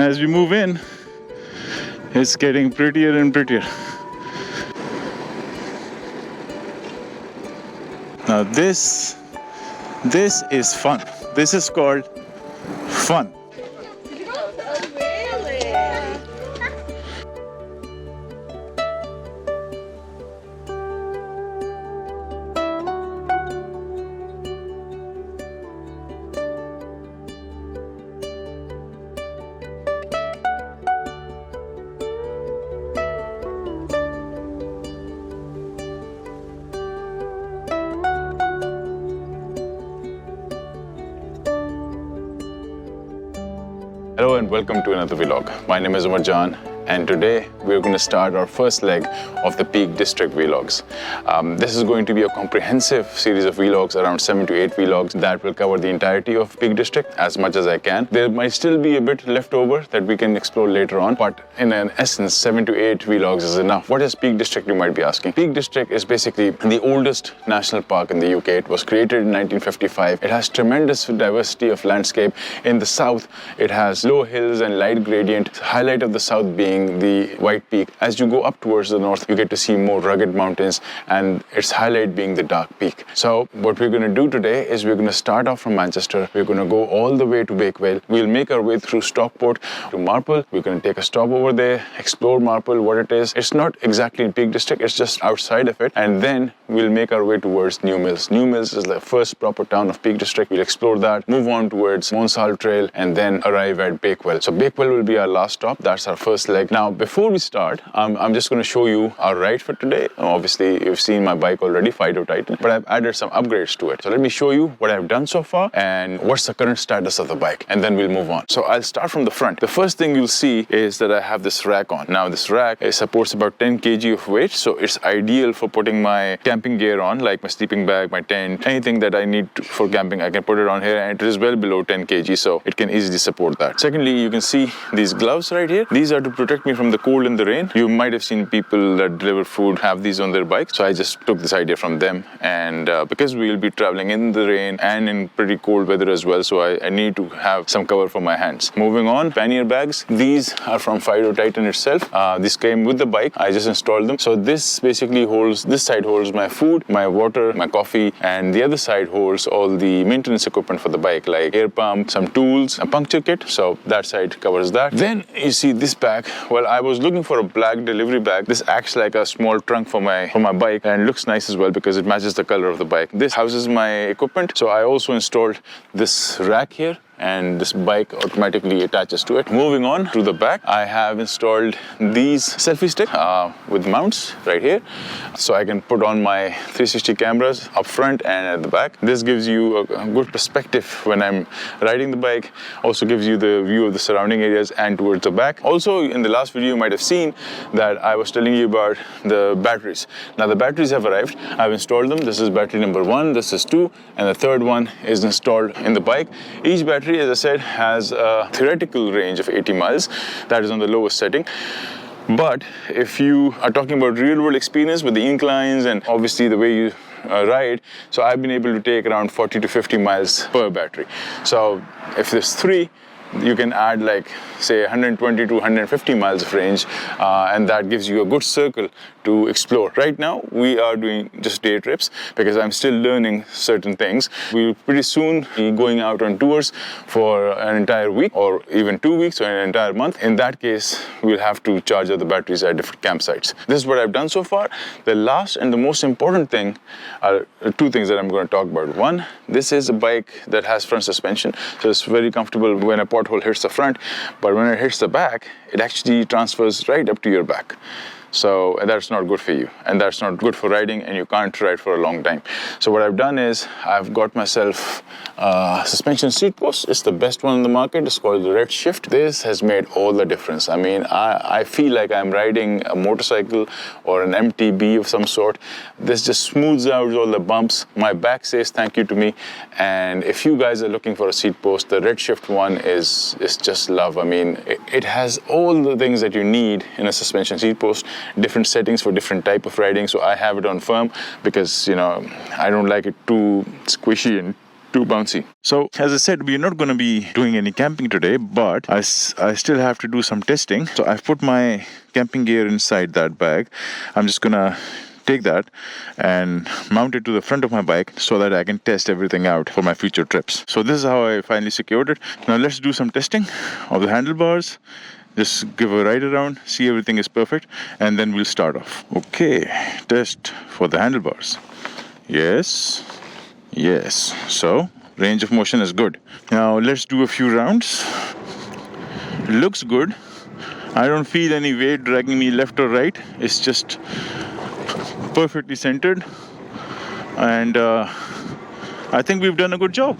as we move in, it's getting prettier and prettier. Now this is fun. This is called fun. Hello and welcome to another vlog. My name is Umar, and today we're going to start our first leg of the Peak District vlogs. This is going to be a comprehensive series of vlogs, around 7 to 8 vlogs that will cover the entirety of Peak District as much as I can. There might still be a bit left over that we can explore later on, but in an essence, 7 to 8 vlogs is enough. What is Peak District, you might be asking? Peak District is basically the oldest national park in the UK. It was created in 1955. It has tremendous diversity of landscape. In the south, it has low hills and light gradient. The highlight of the south being the White Peak. As you go up towards the north, you get to see more rugged mountains, and its highlight being the Dark Peak. So what we're going to do today is we're going to start off from Manchester. We're going to go all the way to Bakewell. We'll make our way through Stockport to Marple. We're going to take a stop over there, explore Marple, what it is. It's not exactly in Peak District, it's just outside of it. And then we'll make our way towards New Mills. New Mills is the first proper town of Peak District. We'll explore that, move on towards Monsall Trail, and then arrive at Bakewell. So Bakewell will be our last stop. That's our first leg. Now, before we start, I'm just going to show you our ride for today. Obviously, you've seen my bike already, Fiido Titan, but I've added some upgrades to it. So let me show you what I've done so far and what's the current status of the bike, and then we'll move on. So I'll start from the front. The first thing you'll see is that I have this rack on. Now, this rack supports about 10 kg of weight, so it's ideal for putting my camping gear on, like my sleeping bag, my tent, anything that I need for camping. I can put it on here, and it is well below 10 kg, so it can easily support that. Secondly, you can see these gloves right here. These are to protect me from the cold and the rain. You might have seen people that deliver food have these on their bikes, so I just took this idea from them. And because we'll be traveling in the rain and in pretty cold weather as well, so I need to have some cover for my hands. Moving on, pannier bags. These are from Fiido Titan itself. This came with the bike. I just installed them. So this basically holds, this side holds my food, my water, my coffee, and the other side holds all the maintenance equipment for the bike, like air pump, some tools, a puncture kit. So that side covers that. Then you see this bag. Well, I was looking for a black delivery bag. This acts like a small trunk for my bike, and looks nice as well because it matches the color of the bike. This houses my equipment, so I also installed this rack here, and this bike automatically attaches to it. Moving on to the back, I have installed these selfie stick with mounts right here, so I can put on my 360 cameras up front and at the back. This gives you a good perspective when I'm riding the bike, also gives you the view of the surrounding areas and towards the back. Also, in the last video you might have seen that I was telling you about the batteries. Now the batteries have arrived. I've installed them. This is battery number 1, this is 2, and the third one is installed in the bike. Each battery, as I said, has a theoretical range of 80 miles. That is on the lowest setting. But if you are talking about real world experience with the inclines and obviously the way you ride, so I've been able to take around 40 to 50 miles per battery. So if there's 3, you can add like say 120 to 150 miles of range, and that gives you a good circle to explore. Right now we are doing just day trips because I'm still learning certain things. We'll pretty soon be going out on tours for an entire week or even 2 weeks or an entire month. In that case, we'll have to charge up the batteries at different campsites. This is what I've done so far. The last and the most important thing are 2 things that I'm going to talk about. One, this is a bike that has front suspension, so it's very comfortable when a pothole hits the front, but when it hits the back, it actually transfers right up to your back. So that's not good for you, and that's not good for riding, and you can't ride for a long time. So what I've done is I've got myself a suspension seat post. It's the best one in the market. It's called the Red Shift. This has made all the difference. I mean, I feel like I'm riding a motorcycle or an MTB of some sort. This just smooths out all the bumps. My back says thank you to me. And if you guys are looking for a seat post, the Red Shift one is just love. I mean, it has all the things that you need in a suspension seat post. Different settings for different type of riding. So I have it on firm because, you know, I don't like it too squishy and too bouncy. So as I said, we're not going to be doing any camping today, but I still have to do some testing. So I've put my camping gear inside that bag. I'm just going to take that and mount it to the front of my bike so that I can test everything out for my future trips. So this is how I finally secured it. Now let's do some testing of the handlebars. Just give a ride around, see everything is perfect, and then we'll start off. Okay, test for the handlebars. Yes. So range of motion is good. Now let's do a few rounds. Looks good. I don't feel any weight dragging me left or right. It's just perfectly centered, and I think we've done a good job.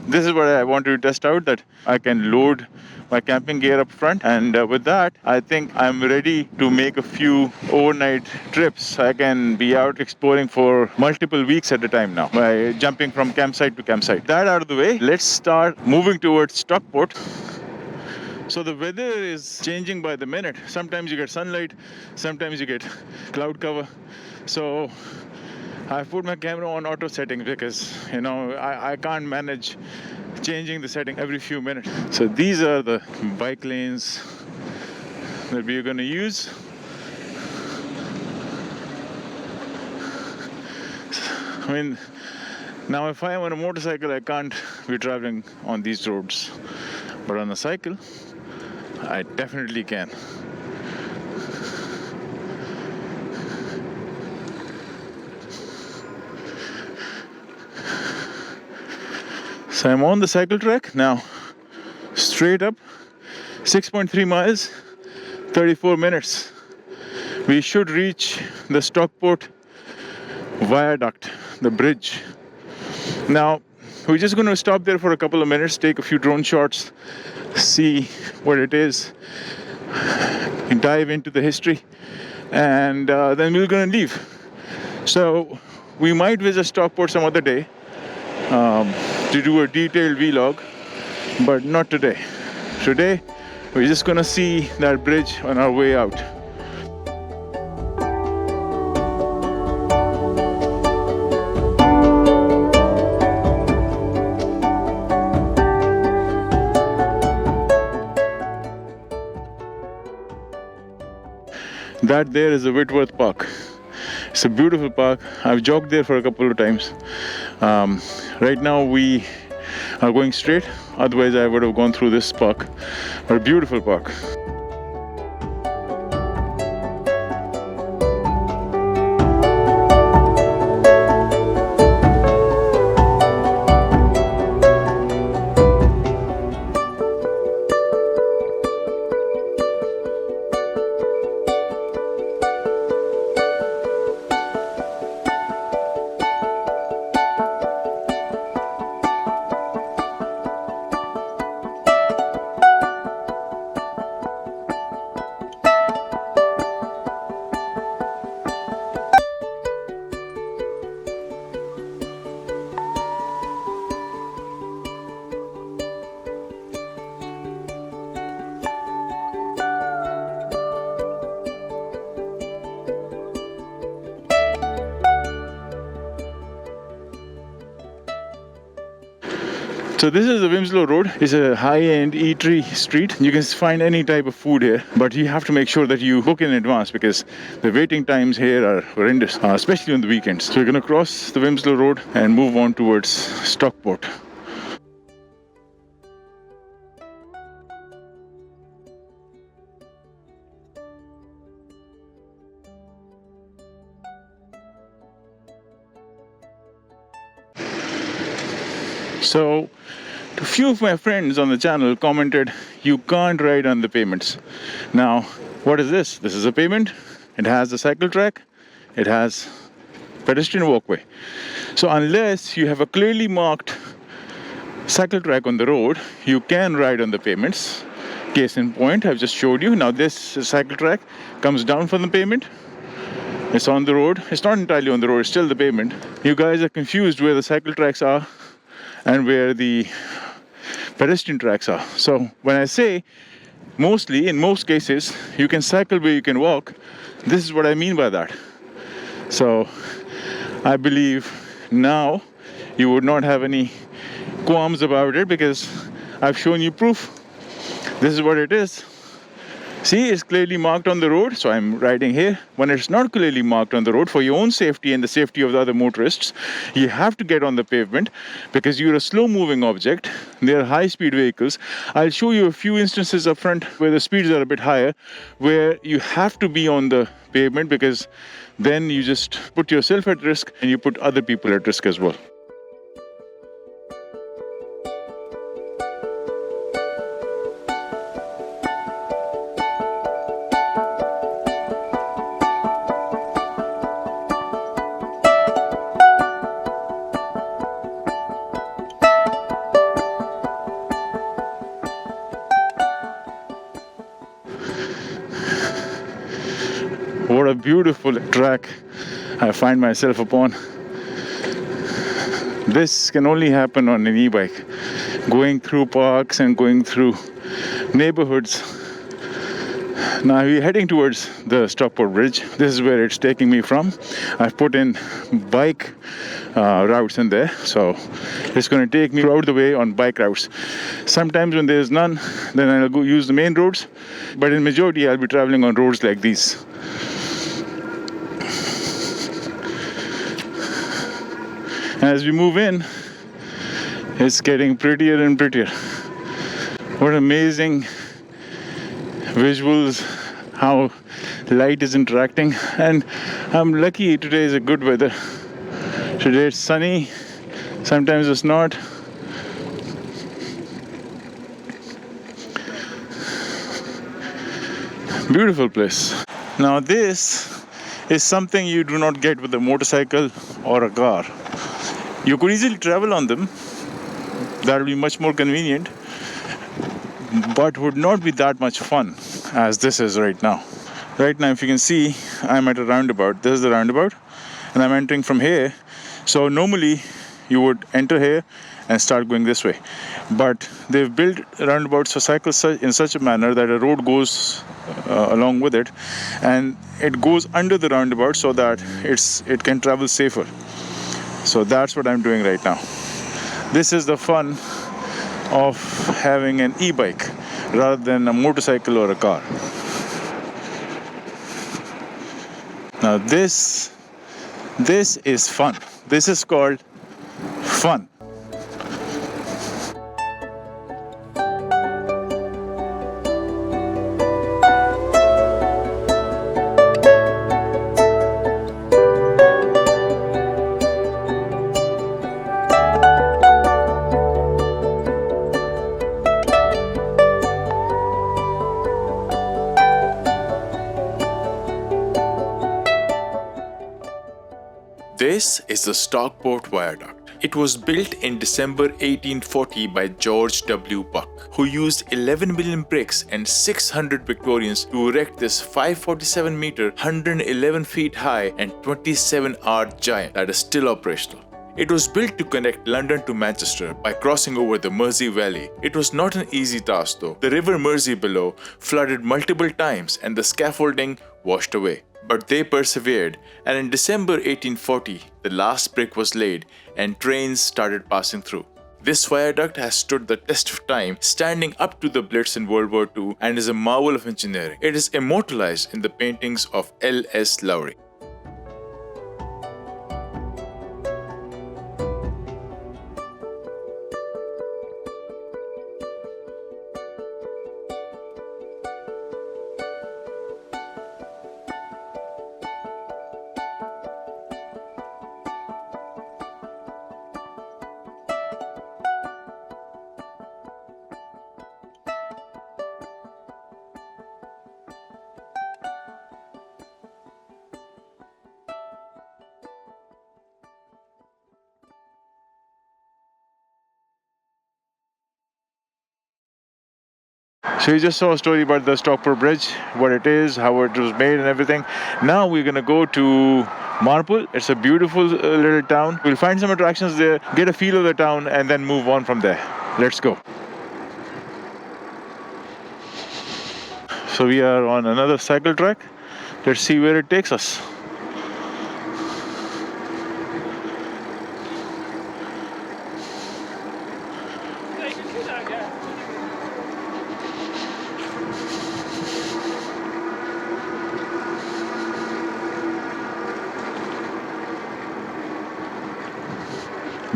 This is what I wanted to test out, that I can load my camping gear up front, and with that I think I'm ready to make a few overnight trips. I can be out exploring for multiple weeks at a time now by jumping from campsite to campsite. That out of the way, let's start moving towards Stockport. So the weather is changing by the minute. Sometimes you get sunlight, sometimes you get cloud cover. So I've put my camera on auto settings because, I can't manage changing the setting every few minutes. So these are the bike lanes that we're going to use. I mean, now if I am on a motorcycle, I can't be traveling on these roads. But on a cycle, I definitely can. So I'm on the cycle track now, straight up, 6.3 miles, 34 minutes. We should reach the Stockport viaduct, the bridge. Now, we're just going to stop there for a couple of minutes, take a few drone shots, see what it is, dive into the history, and then we're going to leave. So we might visit Stockport some other day to do a detailed vlog, but not today. Today, we're just going to see that bridge on our way out. That there is the Whitworth Park. It's a beautiful park. I've jogged there for a couple of times. Right now we are going straight, otherwise I would have gone through this park. But a beautiful park. So this is the Winslow Road. It's a high-end eatery street. You can find any type of food here, but you have to make sure that you book in advance because the waiting times here are horrendous, especially on the weekends. So we're going to cross the Winslow Road and move on towards Stockport. So a few of my friends on the channel commented, you can't ride on the pavements. Now, what is this? This is a pavement. It has a cycle track. It has pedestrian walkway. So unless you have a clearly marked cycle track on the road, you can ride on the pavements. Case in point, I've just showed you. Now this cycle track comes down from the pavement. It's on the road. It's not entirely on the road, it's still the pavement. You guys are confused where the cycle tracks are and where the pedestrian tracks are. So when I say mostly, in most cases, you can cycle where you can walk, this is what I mean by that. So I believe now you would not have any qualms about it because I've shown you proof. This is what it is. See, it's clearly marked on the road, so I'm riding here. When it's not clearly marked on the road, for your own safety and the safety of the other motorists, you have to get on the pavement because you're a slow-moving object. They are high-speed vehicles. I'll show you a few instances up front where the speeds are a bit higher, where you have to be on the pavement because then you just put yourself at risk and you put other people at risk as well. What a beautiful track I find myself upon. This can only happen on an e-bike. Going through parks and going through neighborhoods. Now we're heading towards the Stockport Bridge. This is where it's taking me from. I've put in bike routes in there, so it's going to take me throughout the way on bike routes. Sometimes when there's none, then I'll go use the main roads, but in majority I'll be traveling on roads like these. As we move in, it's getting prettier and prettier. What amazing visuals, how light is interacting. And I'm lucky today is a good weather. Today it's sunny, sometimes it's not. Beautiful place. Now this is something you do not get with a motorcycle or a car. You could easily travel on them. That would be much more convenient, but would not be that much fun as this is right now. Right now, if you can see, I'm at a roundabout. This is the roundabout, and I'm entering from here. So normally, you would enter here and start going this way. But they've built roundabouts for cycles in such a manner that a road goes along with it, and it goes under the roundabout so that it can travel safer. So that's what I'm doing right now. This is the fun of having an e-bike rather than a motorcycle or a car. Now this is fun. This is called fun. This is the Stockport Viaduct. It was built in December 1840 by George W. Buck, who used 11 million bricks and 600 Victorians to erect this 547-meter, 111 feet high and 27-arch giant that is still operational. It was built to connect London to Manchester by crossing over the Mersey Valley. It was not an easy task though. The River Mersey below flooded multiple times and the scaffolding washed away. But they persevered, and in December 1840, the last brick was laid and trains started passing through. This viaduct has stood the test of time, standing up to the Blitz in World War II, and is a marvel of engineering. It is immortalized in the paintings of L.S. Lowry. So you just saw a story about the Stockport Bridge, what it is, how it was made and everything. Now we're going to go to Marple. It's a beautiful little town. We'll find some attractions there, get a feel of the town, and then move on from there. Let's go. So we are on another cycle track. Let's see where it takes us.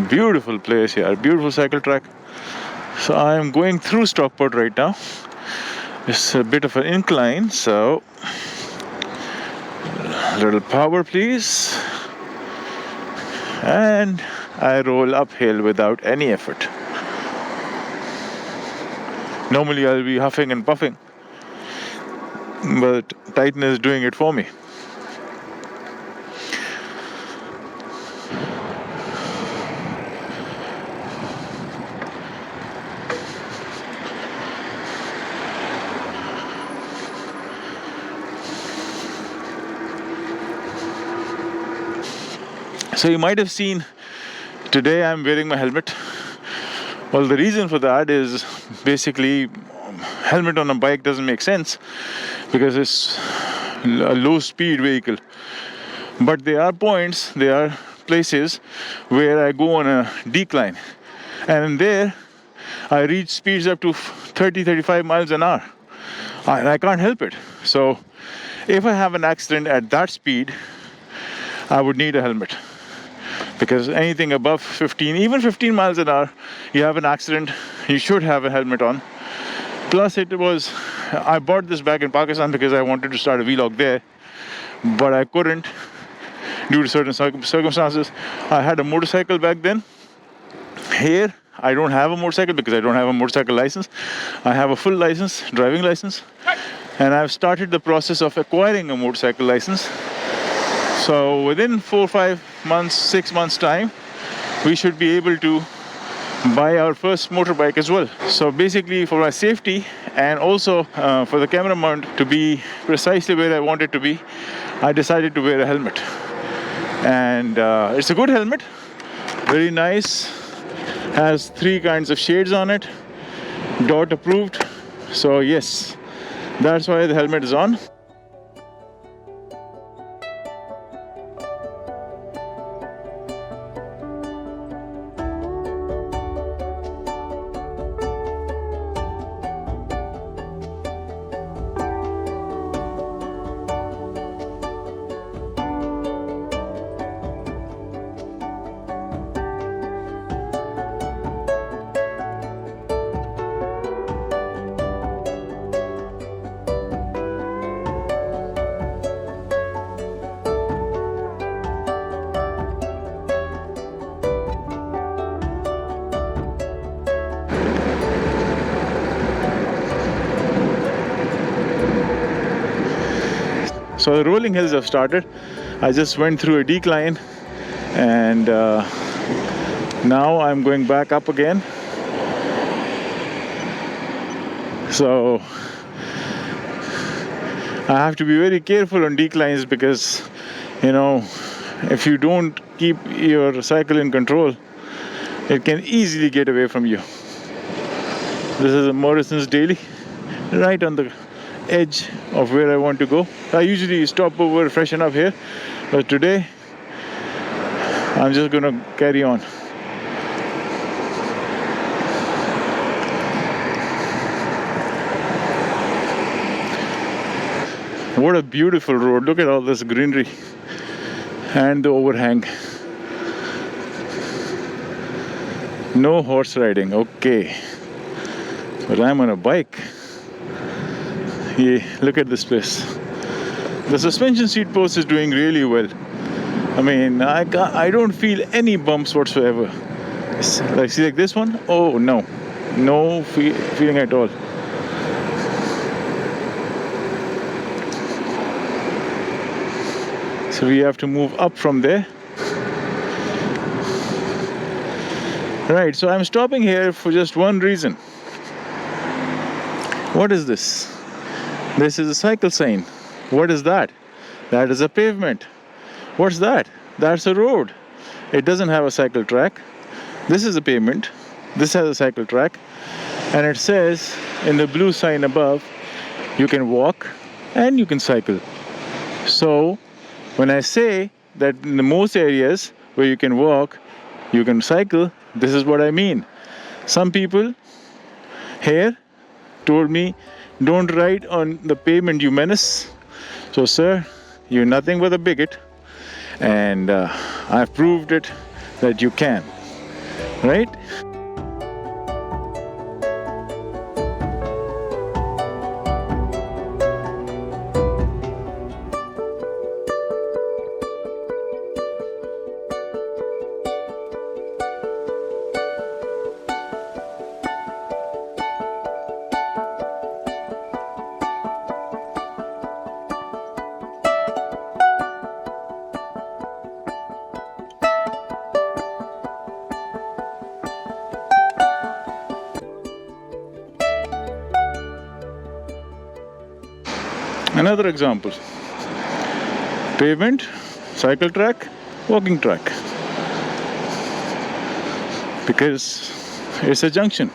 Beautiful place here, beautiful cycle track. So I am going through Stockport right now. It's a bit of an incline, so a little power please. And I roll uphill without any effort. Normally I'll be huffing and puffing, but Titan is doing it for me. So you might have seen today I'm wearing my helmet. Well, the reason for that is basically helmet on a bike doesn't make sense because it's a low speed vehicle. But there are points, there are places where I go on a decline, and there I reach speeds up to 30-35 miles an hour. I can't help it. So if I have an accident at that speed, I would need a helmet. Because anything above 15, even 15 miles an hour, you have an accident, you should have a helmet on. Plus I bought this back in Pakistan because I wanted to start a vlog there, but I couldn't due to certain circumstances. I had a motorcycle back then. Here, I don't have a motorcycle because I don't have a motorcycle license. I have a full license, driving license, and I've started the process of acquiring a motorcycle license. So within 4, 5 months, 6 months time, we should be able to buy our first motorbike as well. So basically for my safety and also for the camera mount to be precisely where I want it to be, I decided to wear a helmet. And it's a good helmet, very nice, has 3 kinds of shades on it, DOT approved. So yes, that's why the helmet is on. So the rolling hills have started. I just went through a decline, and now I'm going back up again. So I have to be very careful on declines because, you know, if you don't keep your cycle in control, it can easily get away from you. This is a Morrison's Daily, right on the edge of where I want to go. I usually stop over, freshen up here, but today I'm just gonna carry on. What a beautiful road. Look at all this greenery and the overhang. No horse riding, okay. But I'm on a bike. Yeah, look at this place. The suspension seat post is doing really well. I mean, I don't feel any bumps whatsoever. Like this one. Oh no, no feeling at all. So we have to move up from there. Right. So I'm stopping here for just one reason. What is this? This is a cycle sign. What is that? That is a pavement. What's that? That's a road. It doesn't have a cycle track. This is a pavement. This has a cycle track. And it says in the blue sign above, you can walk and you can cycle. So when I say that in the most areas where you can walk, you can cycle, this is what I mean. Some people here told me, don't ride on the pavement, you menace. So sir, you're nothing but a bigot, and I've proved it that you can. right? Another example: pavement, cycle track, walking track, because it's a junction.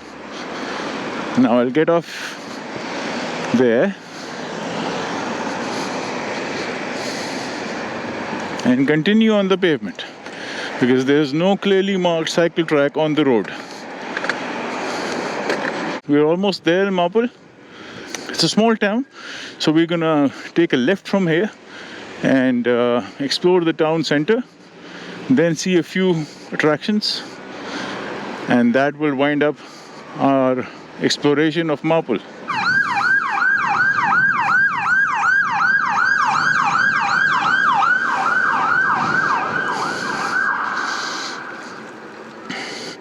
Now I'll get off there and continue on the pavement, because there's no clearly marked cycle track on the road. We're almost there in Marple. It's a small town, so we're gonna take a left from here and explore the town center, then see a few attractions, and that will wind up our exploration of Marple.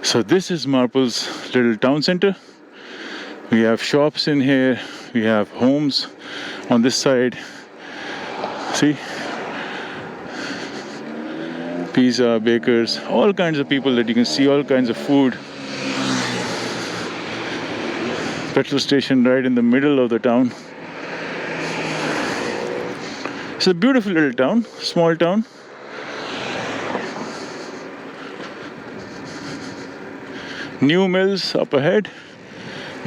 So this is Marple's little town center. We have shops in here, we have homes on this side. See? Pizza, bakers, all kinds of people that you can see, all kinds of food. Petrol station right in the middle of the town. It's a beautiful little town, small town. New Mills up ahead,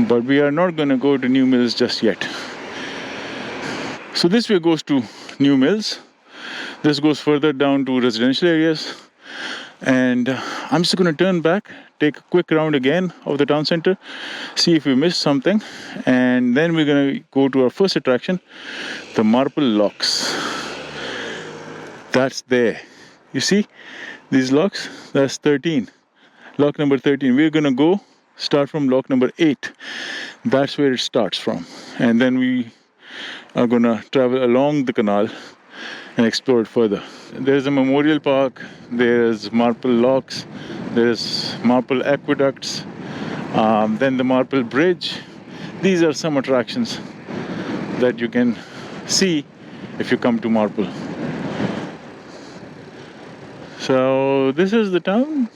but we are not going to go to New Mills just yet. So this way goes to New Mills. This goes further down to residential areas. And I'm just going to turn back, take a quick round again of the town center, see if we missed something, and then we're going to go to our first attraction, the Marple Locks. That's there. You see these locks? That's 13. Lock number 13. We're going to start from lock number 8. That's where it starts from. And then we are going to travel along the canal and explore it further. There's a memorial park, there's Marple Locks, there's Marple aqueducts, then the Marple Bridge. These are some attractions that you can see if you come to Marple. So this is the town.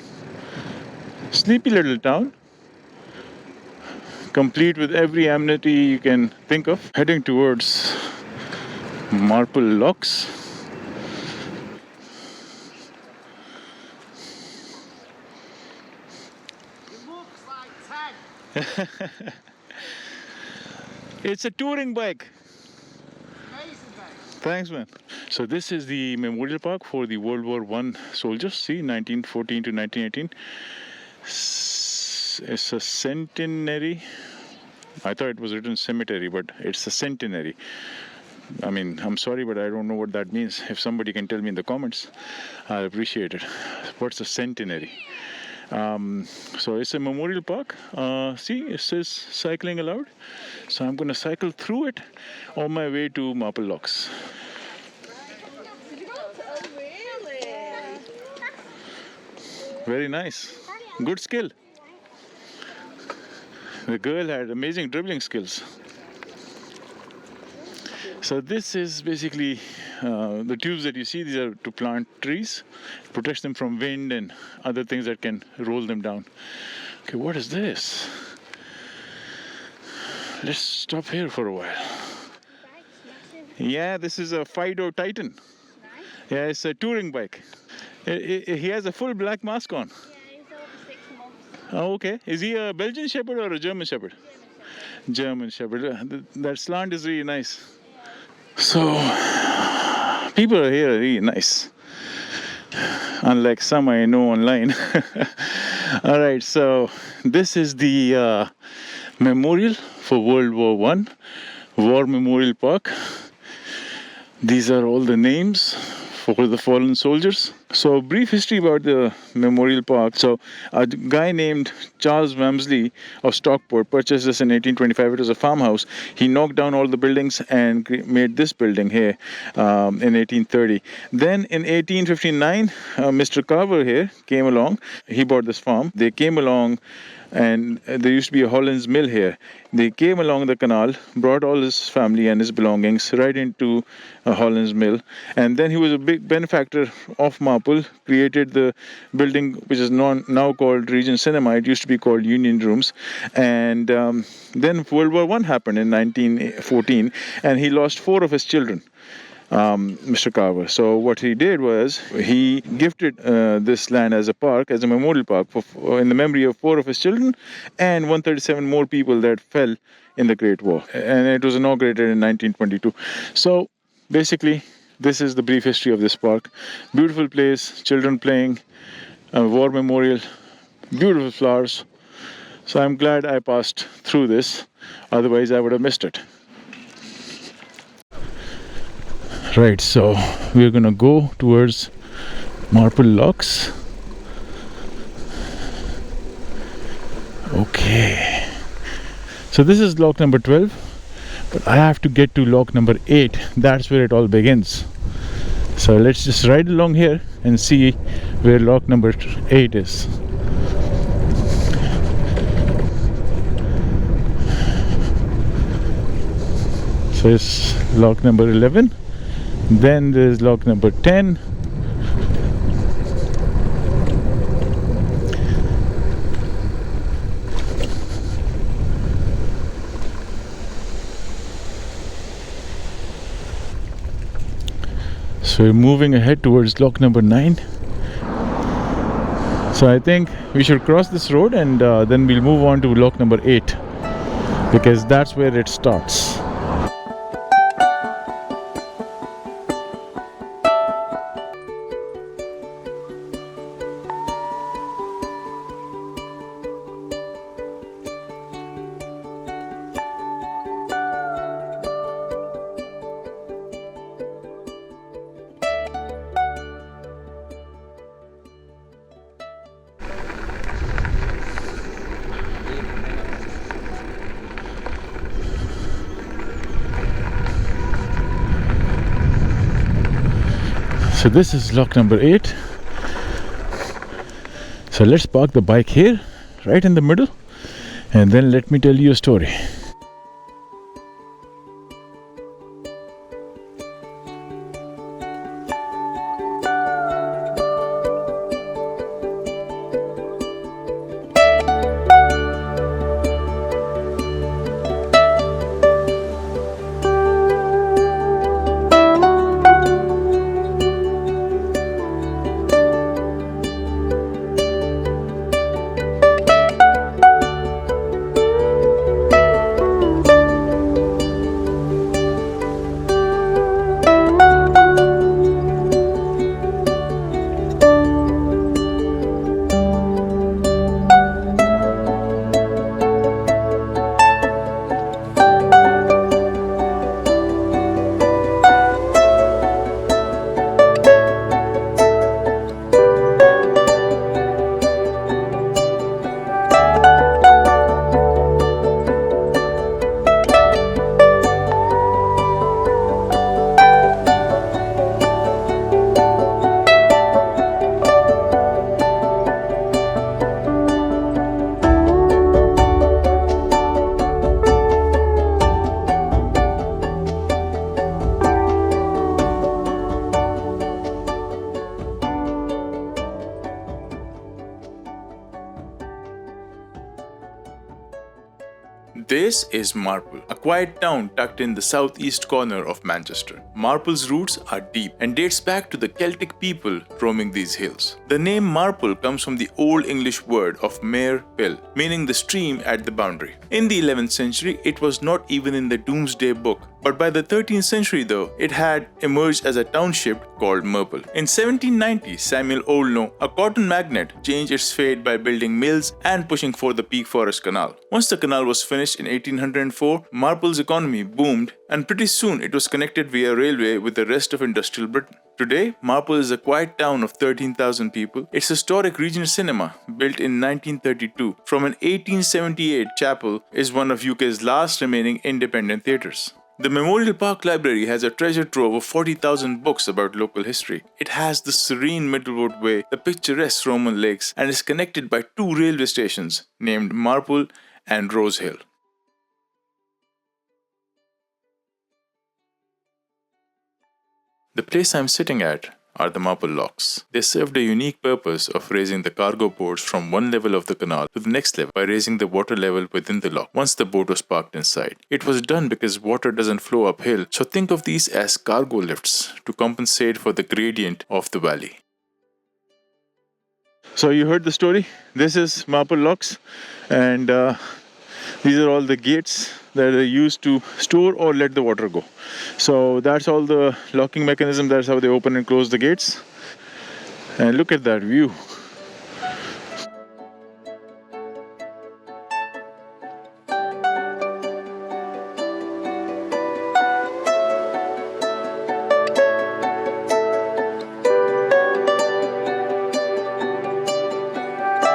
Sleepy little town, complete with every amenity you can think of. Heading towards Marple Locks. It looks like 10. It's a touring bike. Amazing bike. Thanks, man. So this is the memorial park for the World War I soldiers. See, 1914 to 1918. It's a centenary. I thought it was written cemetery, but it's a centenary. I mean, I'm sorry, but I don't know what that means. If somebody can tell me in the comments, I'll appreciate it. What's a centenary? So it's a memorial park. See, it says cycling allowed. So I'm going to cycle through it on my way to Marple Locks. Very nice. Good skill. The girl had amazing dribbling skills. So this is basically the tubes that you see. These are to plant trees, protect them from wind and other things that can roll them down. Okay, what is this? Let's stop here for a while. Yeah, this is a Fiido Titan. Yeah, it's a touring bike. He has a full black mask on. Oh, okay. Is he a Belgian Shepherd or a German Shepherd? German Shepherd. That slant is really nice. So, people here are really nice. Unlike some I know online. Alright, so this is the memorial for World War I, War Memorial Park. These are all the names for the fallen soldiers. So, brief history about the Memorial Park. So, a guy named Charles Wamsley of Stockport purchased this in 1825. It was a farmhouse. He knocked down all the buildings and made this building here in 1830. Then in 1859, Mr. Carver here came along. He bought this farm. They came along, and there used to be a Holland's mill here. They came along the canal, brought all his family and his belongings right into Holland's mill, and then he was a big benefactor of Marple, created the building which is now called Regent Cinema. It used to be called Union Rooms, and then World War I happened in 1914, and he lost 4 of his children. Mr. Carver. So what he did was he gifted this land as a park, as a memorial park, in the memory of 4 of his children and 137 more people that fell in the Great War. And it was inaugurated in 1922. So basically, this is the brief history of this park. Beautiful place, children playing, a war memorial, beautiful flowers. So I'm glad I passed through this, otherwise I would have missed it. Right, so we're gonna go towards Marple Locks. Okay, so this is lock number 12, but I have to get to lock number 8. That's where it all begins. So let's just ride along here and see where lock number 8 is. So it's lock number 11. Then there's lock number 10. So we're moving ahead towards lock number 9. So I think we should cross this road and then we'll move on to lock number 8, because that's where it starts. So this is lock number 8. So let's park the bike here, right in the middle, and then let me tell you a story. This is Marple, a quiet town tucked in the southeast corner of Manchester. Marple's roots are deep and dates back to the Celtic people roaming these hills. The name Marple comes from the Old English word of mere pill, meaning the stream at the boundary. In the 11th century, it was not even in the Domesday Book, but by the 13th century though, it had emerged as a township called Marple. In 1790, Samuel Oldknow, a cotton magnate, changed its fate by building mills and pushing for the Peak Forest Canal. Once the canal was finished in 1804, Marple's economy boomed, and pretty soon it was connected via railway with the rest of industrial Britain. Today, Marple is a quiet town of 13,000 people. Its historic Regent Cinema, built in 1932 from an 1878 chapel, is one of UK's last remaining independent theatres. The Memorial Park Library has a treasure trove of 40,000 books about local history. It has the serene Middlewood Way, the picturesque Roman lakes, and is connected by two railway stations named Marple and Rose Hill. The place I'm sitting at are the Marple Locks. They served a unique purpose of raising the cargo boats from one level of the canal to the next level by raising the water level within the lock once the boat was parked inside. It was done because water doesn't flow uphill, so think of these as cargo lifts to compensate for the gradient of the valley. So you heard the story. This is Marple Locks, and these are all the gates that are used to store or let the water go. So that's all the locking mechanism. That's how they open and close the gates. And look at that view.